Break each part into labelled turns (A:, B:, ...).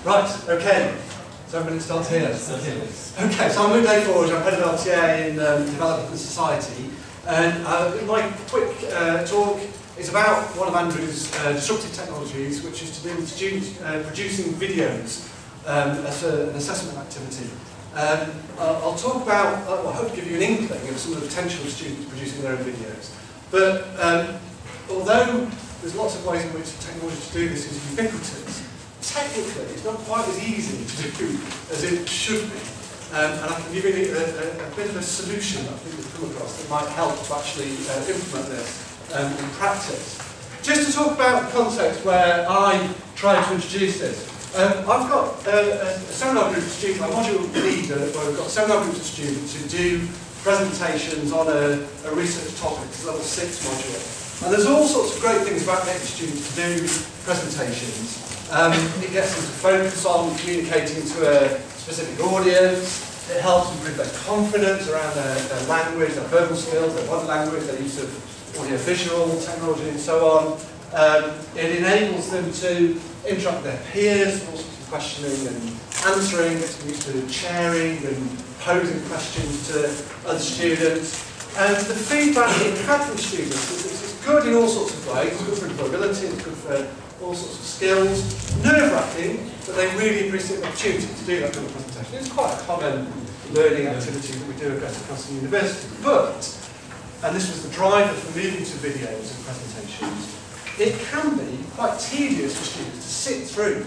A: Right, okay. So everybody starts here. Okay, so I'm Desforges, I'm head of LTA in Development and Society. And my quick talk is about one of Andrew's disruptive technologies, which is to do with students producing videos as an assessment activity. I'll talk about, I hope to give you an inkling of some of the potential of students producing their own videos. But although there's lots of ways in which the technology to do this is ubiquitous, technically it's not quite as easy to do as it should be. And I can give you a bit of a solution that I think we've come across that might help to actually implement this in practice. Just to talk about the context where I tried to introduce this. I've got a seminar group of students, I'm module leader, where we've got seminar groups of students who do presentations on a research topic, it's a level 6 module. And there's all sorts of great things about getting students to do presentations. It gets them to focus on communicating to a specific audience. It helps improve their confidence around their language, their verbal skills, their body language, their use of audio-visual technology and so on. It enables them to interact with their peers, all sorts of questioning and answering, gets them used to chairing and posing questions to other students. And the feedback that we've had from students is it's good in all sorts of ways. It's good for employability, it's good for all sorts of skills. Nerve-wracking, but they really appreciate the opportunity to do that kind of presentation. It's quite a common learning activity that we do across the university. But, and this was the driver for moving to videos and presentations, it can be quite tedious for students to sit through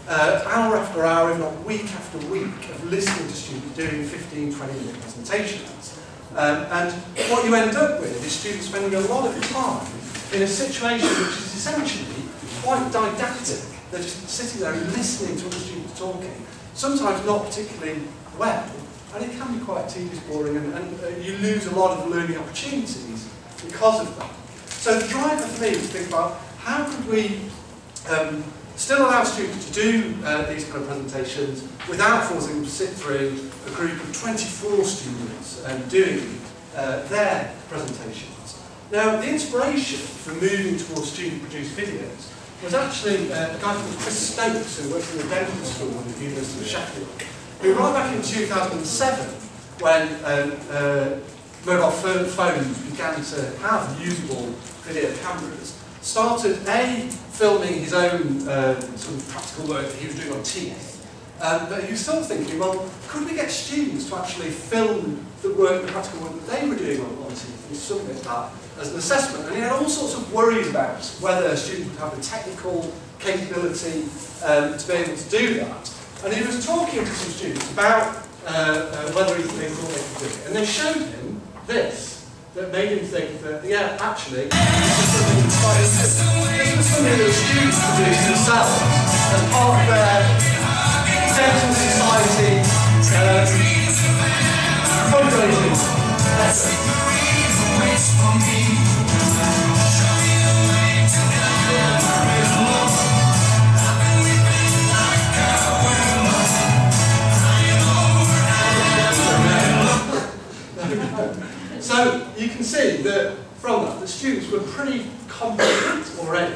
A: hour after hour, if not week after week, of listening to students doing 15, 20-minute presentations. And what you end up with is students spending a lot of time in a situation which is essentially quite didactic. They're just sitting there and listening to other students talking, sometimes not particularly well, and it can be quite tedious, boring, and you lose a lot of learning opportunities because of that. So the driver for me is to think about how could we still allow students to do these kind of presentations without forcing them to sit through a group of 24 students doing their presentations. Now, the inspiration for moving towards student-produced videos was actually a guy called Chris Stokes, who works in the dental school at the University of Sheffield, who right back in 2007, when mobile phones began to have usable video cameras, started filming his own sort of practical work that he was doing on teeth. But he was still thinking, well, could we get students to actually film the work, the practical work that they were doing on teeth and submit that as an assessment? And he had all sorts of worries about whether students would have the technical capability to be able to do that. And he was talking to some students about whether they thought they could do it. And they showed him this, that made him think that, yeah, actually, this was something that students could do themselves as part of their dental society fundraising effort. So you can see that from that, the students were pretty competent already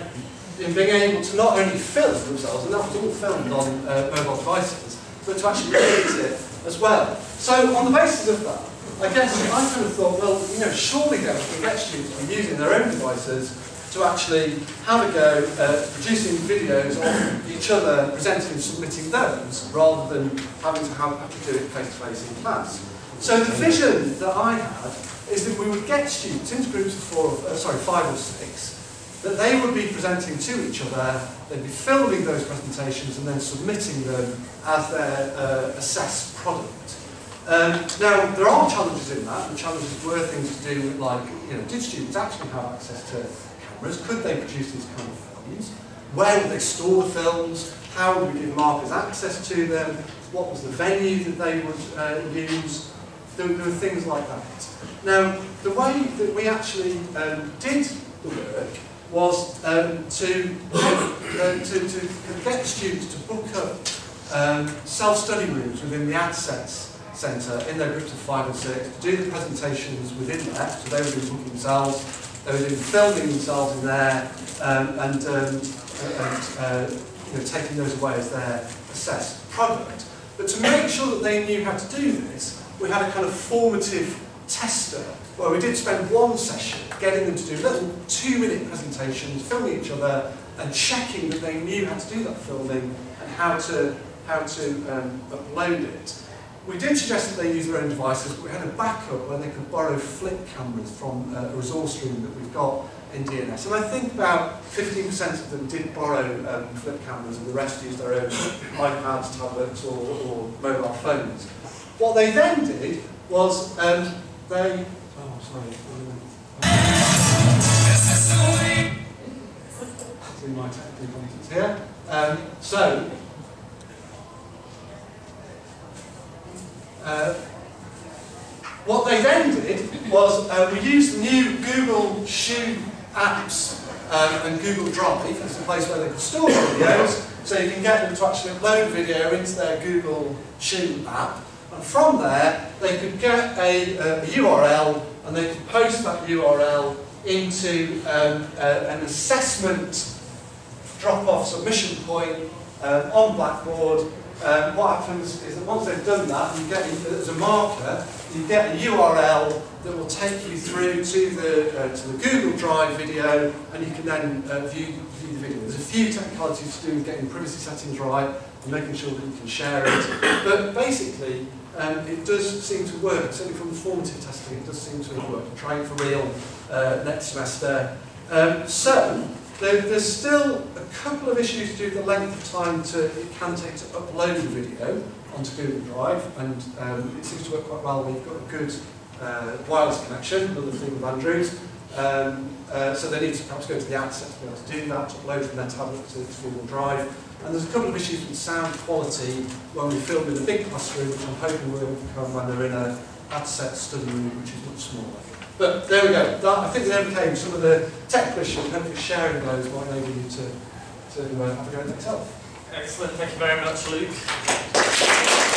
A: in being able to not only film themselves, and that was all filmed on mobile devices, but to actually create it as well. So on the basis of that, I guess I kind of thought, well, you know, surely then we can get students to be using their own devices to actually have a go at producing videos of each other, presenting and submitting those, rather than having to have to do it face-to-face in class. So the vision that I had is that we would get students into groups of 5 or 6, that they would be presenting to each other, they'd be filming those presentations and then submitting them as their assessed product. Now, there are challenges in that. The challenges were things to do with, like, you know, did students actually have access to cameras? Could they produce these kind of films? Where would they store the films? How would we give markers access to them? What was the venue that they would use? There were things like that. Now, the way that we actually did the work was to get the students to book up self-study rooms within the Access Centre in their groups of 5 and 6, to do the presentations within there. So they were doing booking themselves, they were doing filming themselves in there, taking those away as their assessed product. But to make sure that they knew how to do this, we had a kind of formative tester, where we did spend one session getting them to do little 2-minute presentations, filming each other, and checking that they knew how to do that filming and how to upload it. We did suggest that they use their own devices, but we had a backup where they could borrow flip cameras from a resource room that we've got in DNS. And I think about 15% of them did borrow flip cameras, and the rest used their own iPads, tablets, or mobile phones. What they then did was they... Oh, sorry. See my technical contents here. What they then did was we used the new Google Shoe apps and Google Drive as a place where they could store videos, so you can get them to actually upload video into their Google Shoe app, and from there they could get a URL and they could post that URL into an assessment drop-off submission point on Blackboard. What happens is that once they've done that, you get, as a marker, you get a URL that will take you through to the Google Drive video, and you can then view the video. There's a few technicalities to do with getting privacy settings right and making sure that you can share it. But basically, it does seem to work. Certainly from the formative testing, it does seem to work. I'm trying for real next semester. So there's still a couple of issues to do with the length of time it can take to upload a video onto Google Drive, and it seems to work quite well when you've got a good wireless connection, another thing with Andrews. So they need to perhaps go to the asset to be able to do that, to upload from their tablet to Google Drive. And there's a couple of issues with sound quality when we film in a big classroom, which I'm hoping will overcome when they're in a asset study room, which is much smaller. But there we go. I think we overcame some of the technical issues, and hopefully sharing those might enable you to have a go at it yourself.
B: Excellent. Thank you very much, Luke.